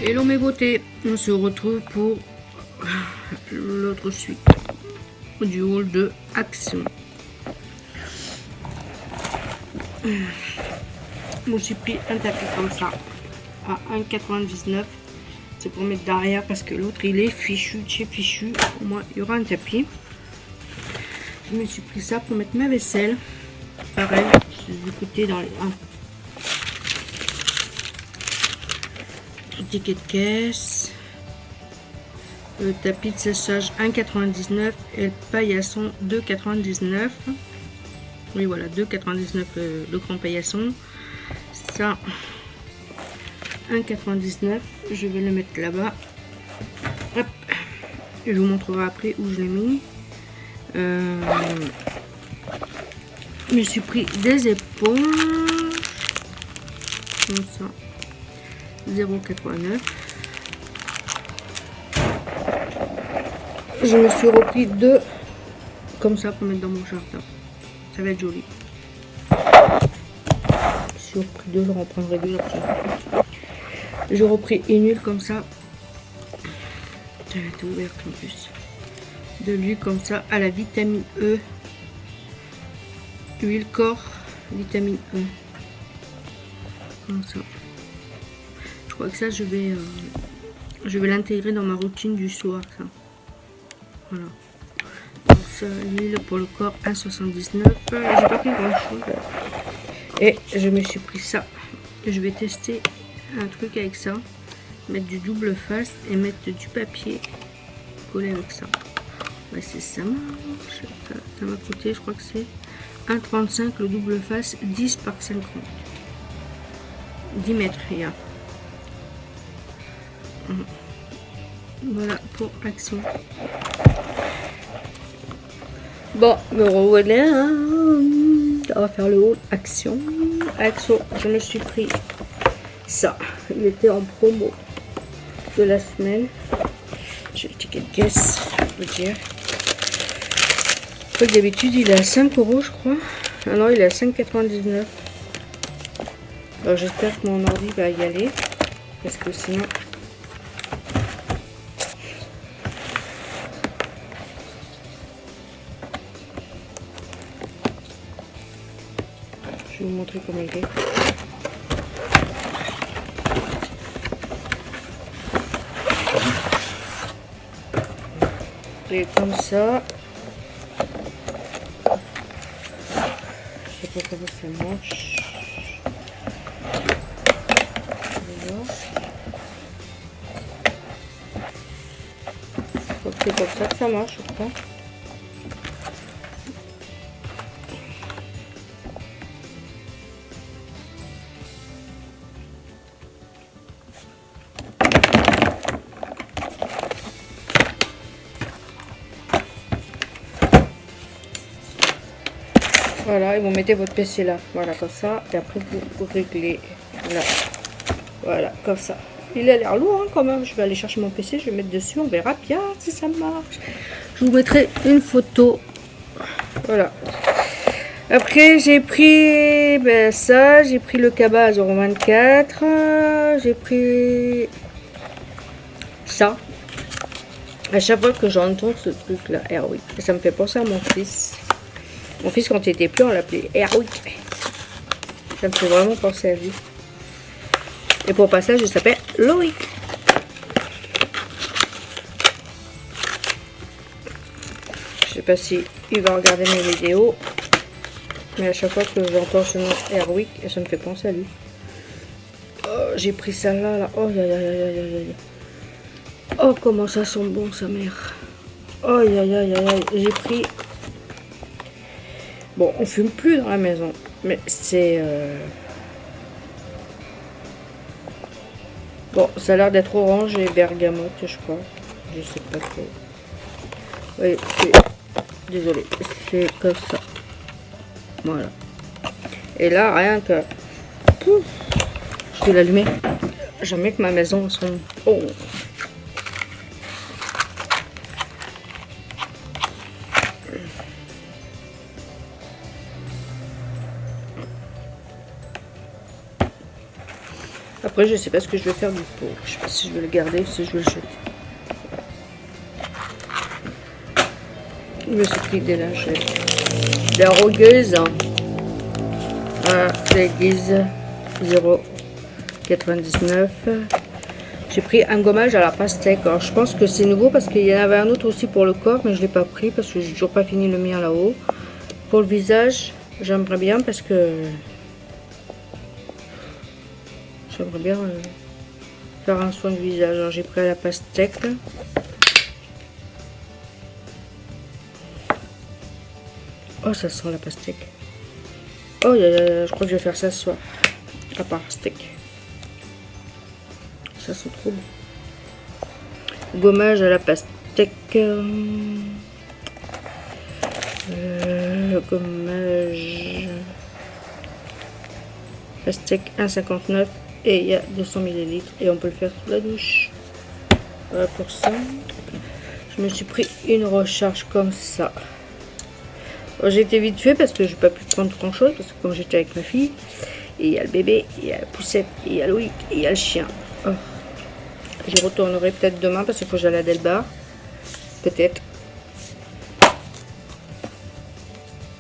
Hello mes beautés, on se retrouve pour l'autre suite du haul de Action. Je me suis pris un tapis comme ça à 1,99 €. C'est pour mettre derrière parce que l'autre il est fichu, chez fichu. Au moins il y aura un tapis. Je me suis pris ça pour mettre ma vaisselle. Pareil, du côté dans les ticket de caisse. Le tapis de séchage 1,99 € et le paillasson 2,99 €. Oui voilà, 2,99 € le grand paillasson. Ça 1,99 €. Je vais le mettre là-bas. Hop. Je vous montrerai après où je l'ai mis. Je me suis pris des éponges comme ça, 0,89 €. Je me suis repris deux comme ça pour mettre dans mon jardin. Ça va être joli. Je suis repris deux, je reprendrai deux après. J'ai repris une huile comme ça. Elle était ouverte en plus. De l'huile comme ça à la vitamine E. Huile corps, vitamine E. Comme ça. Je crois que ça, je vais l'intégrer dans ma routine du soir. Ça. Voilà. Donc ça, l'huile pour le corps 1,79 €. J'ai pas pris grand chose. Et je me suis pris ça. Je vais tester un truc avec ça. Mettre du double face et mettre du papier collé avec ça. Ouais, c'est ça marche. Ça m'a coûté, je crois que c'est 1,35 € le double face, 10 par 50. 10 mètres, il y a. Voilà pour Action. Bon, me revoilà. On va faire le haul Action. Action, je me suis pris ça. Il était en promo de la semaine. J'ai le ticket de caisse, je peux dire. D'habitude il est à 5 € je crois. Ah non, il est à 5,99 €. Alors j'espère que mon ordi va y aller. Parce que sinon... Je vais vous montrer comment il est. Et comme ça. Je sais pas comment ça marche. C'est comme ça que ça marche, je crois. Voilà, et vous mettez votre PC là, voilà, comme ça, et après vous réglez, voilà, comme ça. Il a l'air lourd hein, quand même. Je vais aller chercher mon PC, je vais mettre dessus, on verra bien si ça marche. Je vous mettrai une photo. Voilà. Après j'ai pris ça, j'ai pris le cabas à 0,24 €. J'ai pris ça. À chaque fois que j'entends ce truc là, Airwick, ça me fait penser à mon fils. Mon fils quand il était plus, on l'appelait Airwick. Ça me fait vraiment penser à lui. Et pour passage, je s'appelle Loïc. Je sais pas si il va regarder mes vidéos. Mais à chaque fois que j'entends ce nom Airwick, ça me fait penser à lui. Oh, j'ai pris ça là. Oh, aïe, aïe, aïe, aïe, aïe. Oh, comment ça sent bon, sa mère. Oh, aïe, aïe, aïe, aïe. J'ai pris... Bon, on fume plus dans la maison. Mais c'est... Bon, ça a l'air d'être orange et bergamote, je crois. Je sais pas trop. Oui, désolé, c'est comme ça. Voilà. Et là, rien que... Pouf, je vais l'allumer. Jamais que ma maison sonne. Oh. Après, je sais pas ce que je vais faire du pot. Je sais pas si je vais le garder ou si je vais le jeter. Je me suis pris des lingettes. La rogueuse. Voilà, la guise 0,99. J'ai pris un gommage à la pastèque. Alors, je pense que c'est nouveau parce qu'il y en avait un autre aussi pour le corps, mais je l'ai pas pris parce que j'ai toujours pas fini le mien là-haut. Pour le visage, j'aimerais bien parce que j'aimerais bien faire un soin de visage. Alors, j'ai pris à la pastèque. Oh, ça sent la pastèque. Oh, je crois que je vais faire ça ce soir. La pastèque. Ça sent trop bon. Gommage à la pastèque. Le gommage pastèque 1,59 et il y a 200 ml et on peut le faire sous la douche. Voilà pour ça. Je me suis pris une recharge comme ça. J'ai été vite fait parce que j'ai pas pu prendre grand chose parce que comme j'étais avec ma fille, et il y a le bébé, il y a la poussette, et il y a Loïc, et il y a le chien. Oh. J'y retournerai peut-être demain parce qu'il faut que j'aille à Delbar. Peut-être.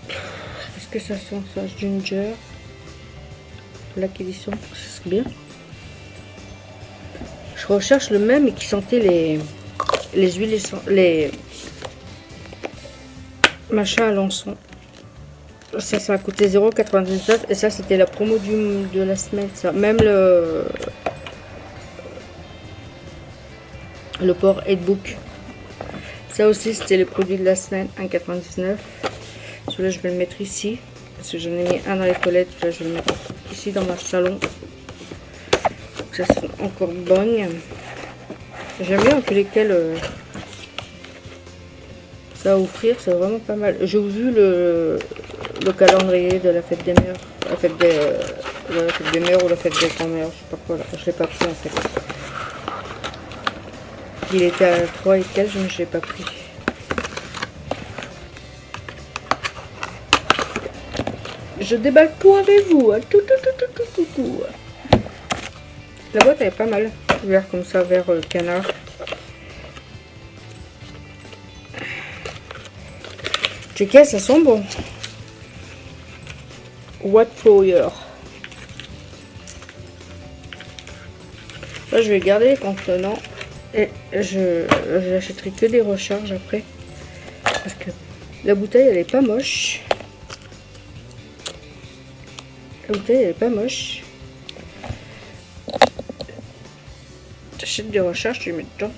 Est-ce que ça sent ça? Ginger. Là qui sont, c'est bien. Je recherche le même et qui sentait les huiles, les machins à l'encens. Ça a coûté 0,99 et ça c'était la promo de la semaine. Ça. Même le port Headbook. Ça aussi c'était les produits de la semaine, 1,99. Celui-là je vais le mettre ici. Parce que j'en ai mis un dans les toilettes. Là je vais le mettre ici dans mon salon. Ça sent encore bonne. J'aime bien en tous les cas ça à offrir, c'est vraiment pas mal. J'ai vu le calendrier de la fête des mères. La fête des mères ou la fête des grands-mères. Je sais pas quoi là. Je l'ai pas pris en fait. Il était à 3 et quelques, mais je l'ai pas pris. Je déballe tout avec vous. Hein. Tout. La boîte elle est pas mal. Vert comme ça, vert canard. Checker, ça sent bon. What Flower. Là, je vais garder les contenants et j'achèterai que des recharges après. Parce que la bouteille, elle est pas moche. La bouteille, elle est pas moche. T'achètes des recharges, tu les mets dedans.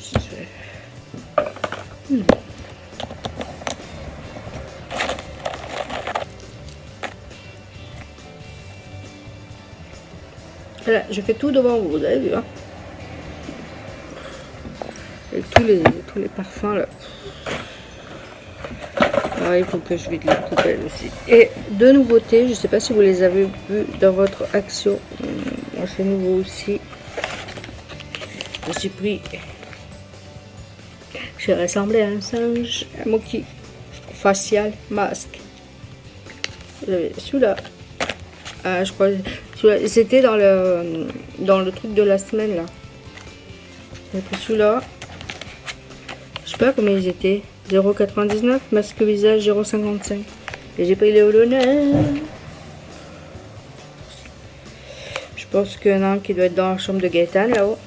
Voilà, je fais tout devant vous, vous avez vu, hein. Avec tous les parfums là. Alors, il faut que je vide la poubelle aussi. Et deux nouveautés, je sais pas si vous les avez vues dans votre action. C'est nouveau aussi. Je me suis pris. J'ai ressemblé à un singe, un moki facial masque. Vous avez celui-là. Ah, je crois. C'était dans le truc de la semaine là. J'ai pris celui-là. Je sais pas combien ils étaient. 0,99. Masque visage 0,55. Et j'ai pris les holonaires. Je pense qu'il y en a un qui doit être dans la chambre de Gaëtan là-haut.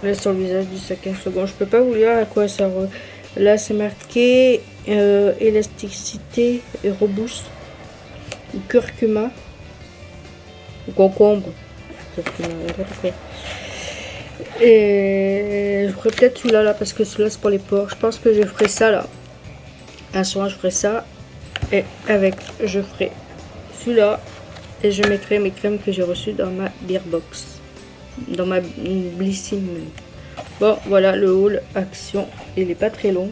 Là sur le visage du 5 secondes. Je peux pas vous lire à quoi ça. Là c'est marqué élasticité et robuste. Ou curcuma. Ou concombre. Et je ferai peut-être celui-là là parce que celui-là c'est pour les pores. Je pense que je ferai ça là. Un soin je ferai ça. Et avec je ferai celui-là. Et je mettrai mes crèmes que j'ai reçues dans ma beer box. Dans ma blissine. Bon voilà le haul action. Il est pas très long.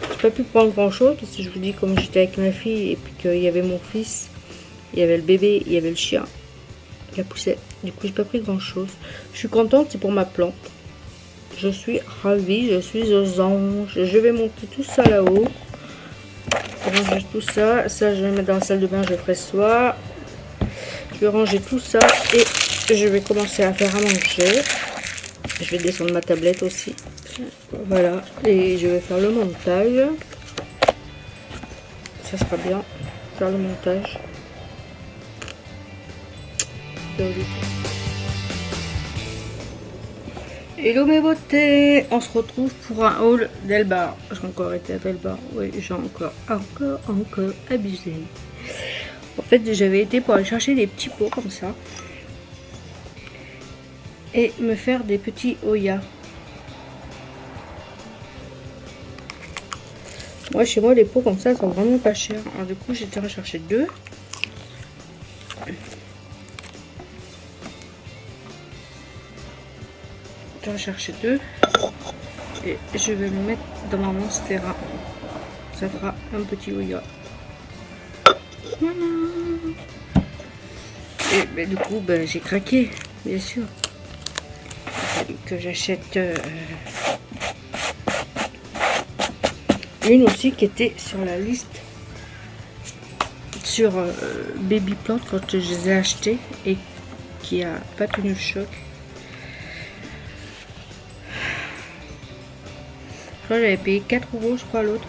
J'ai pas pu prendre grand chose parce que je vous dis comme j'étais avec ma fille et puis qu'il y avait mon fils. Il y avait le bébé, il y avait le chien. La poussette. Du coup, j'ai pas pris grand chose. Je suis contente, c'est pour ma plante. Je suis ravie, je suis aux anges. Je vais monter tout ça là-haut. Ranger tout ça. Ça, je vais mettre dans la salle de bain, je ferai ce soir. Je vais ranger tout ça et je vais commencer à faire à manger. Je vais descendre ma tablette aussi. Voilà, et je vais faire le montage. Ça sera bien, faire le montage. Hello mes beautés, on se retrouve pour un haul d'Elbar. J'ai encore été à Elbar, oui, j'ai encore abusé. En fait, j'avais été pour aller chercher des petits pots comme ça et me faire des petits Oya. Moi, chez moi, les pots comme ça sont vraiment pas chers. Alors du coup, j'ai été rechercher deux. Je vais chercher deux et je vais le mettre dans ma monstera. Ça fera un petit Oya. Voilà. Et ben, du coup, ben, j'ai craqué, bien sûr. Il a fallu que j'achète une aussi qui était sur la liste sur Baby Plant quand je les ai achetés et qui a pas tenu le choc. J'avais payé 4 euros, je crois, l'autre.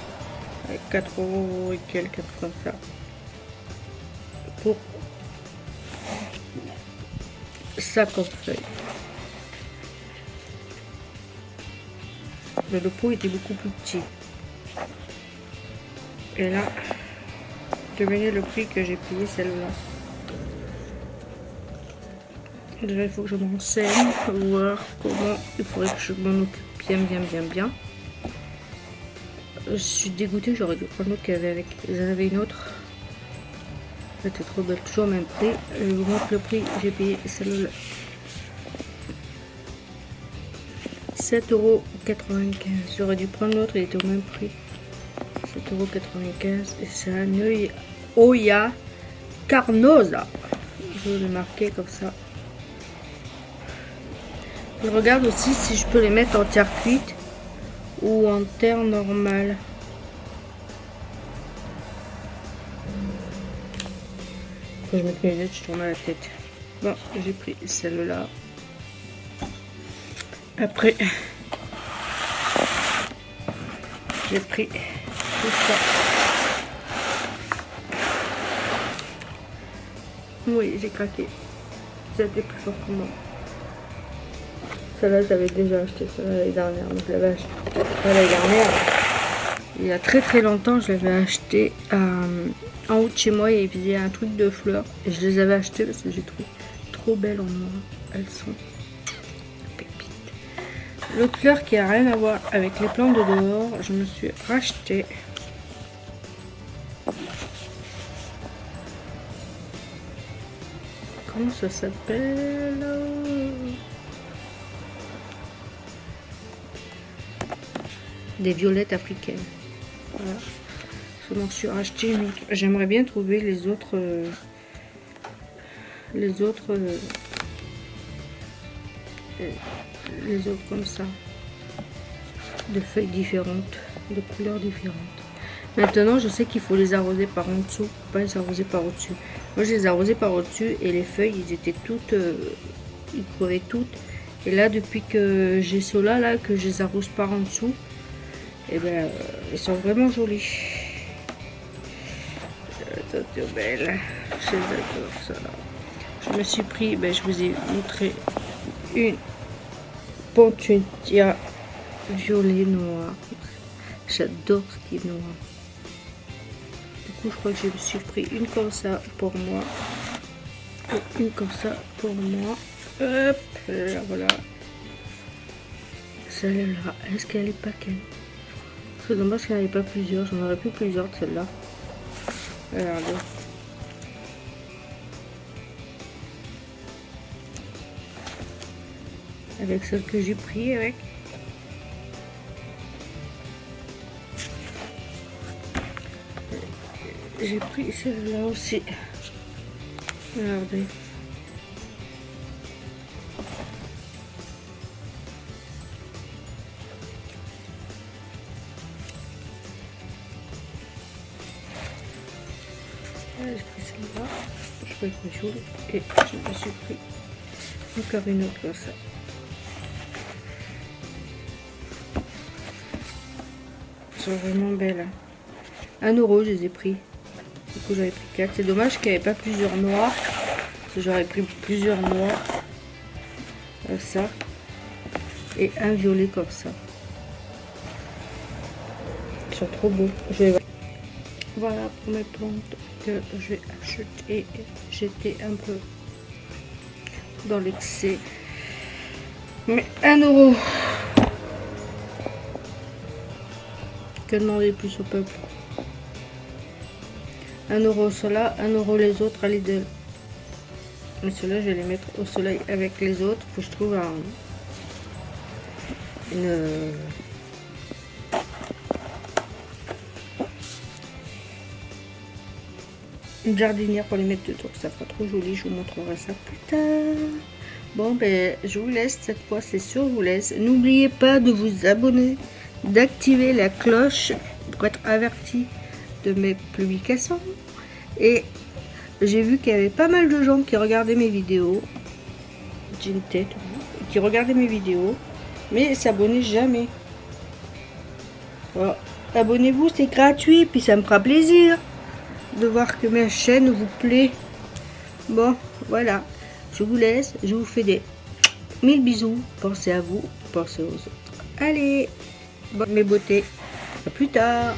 Avec 4 euros et quelques, comme ça. Pour 50 feuilles. Mais le pot était beaucoup plus petit. Et là, devinez le prix que j'ai payé celle-là. Déjà, il faut que je m'enseigne, voir comment il faudrait que je m'en occupe bien. Je suis dégoûtée, j'aurais dû prendre l'autre qu'il y avait avec. Ils en avaient une autre. Elle était trop belle, toujours au même prix. Je vous montre le prix, j'ai payé celle-là. 7,95 €. J'aurais dû prendre l'autre, il était au même prix. 7,95 € et c'est un Oya Carnosa. Je vais le marquer comme ça. Je regarde aussi si je peux les mettre en terre cuite ou en terre normale. Quand je mets mes lunettes, je tourne à la tête. Bon, j'ai pris celle-là. Après, j'ai pris tout ça. Oui, j'ai craqué. C'était plus fort que moi. Celle-là, j'avais déjà acheté celle-là l'année dernière. Donc, je l'avais acheté l'année dernière. Il y a très longtemps, je l'avais acheté en haut de chez moi. Il y avait un truc de fleurs. Et je les avais achetées parce que j'ai trouvé trop belles en noir. Elles sont pépites. L'autre fleur qui a rien à voir avec les plantes de dehors, je me suis racheté. Comment ça s'appelle? Des violettes africaines. Voilà. Je m'en suis racheté une autre. J'aimerais bien trouver les autres comme ça, de feuilles différentes, de couleurs différentes. Maintenant, je sais qu'il faut les arroser par en dessous, pas les arroser par au-dessus. Moi, je les arrosais par au-dessus et les feuilles, ils étaient toutes, ils crevaient toutes. Et là, depuis que j'ai ceux-là, là, que je les arrose par en dessous, et ben, ils sont vraiment jolis. C'est belle. J'adore ça. Je me suis pris, ben, je vous ai montré une Pontuntia violet noir. J'adore ce qui est noir. Du coup, je crois que je me suis pris une comme ça pour moi. Et une comme ça pour moi. Hop, là, voilà. Celle-là, est-ce qu'elle est pas qu'elle? C'est dommage qu'il n'y en ait pas plusieurs. J'en aurais plus plusieurs de celle-là. Regardez. Avec celle que j'ai pris avec. J'ai pris celle-là aussi. Regardez. J'ai pris celle-là. Je crois que je et je me suis pris Encore une autre comme ça. Elles sont vraiment belles. 1 euro, je les ai pris. Du coup, j'avais pris 4. C'est dommage qu'il n'y avait pas plusieurs noirs. Parce que j'aurais pris plusieurs noirs. Comme ça. Et un violet comme ça. Ils sont trop beaux. Voilà pour mes plantes que j'ai achetées. J'étais un peu dans l'excès. Mais 1 euro. Que demander plus au peuple? 1 euro ceux-là, 1 euro les autres à Lidl. Mais ceux-là, je vais les mettre au soleil avec les autres. Faut que je trouve une jardinière pour les mettre dedans. Ça sera trop joli. Je vous montrerai ça plus tard. Bon, ben, je vous laisse. Cette fois, c'est sûr, je vous laisse. N'oubliez pas de vous abonner, d'activer la cloche pour être averti de mes publications. Et j'ai vu qu'il y avait pas mal de gens qui regardaient mes vidéos. J'ai une tête. Qui regardaient mes vidéos. Mais s'abonnaient jamais. Alors, abonnez-vous, c'est gratuit. Puis ça me fera plaisir de voir que ma chaîne vous plaît. Bon, voilà. Je vous laisse. Je vous fais des 1000 bisous. Pensez à vous. Pensez aux autres. Allez. Mes beautés. À plus tard.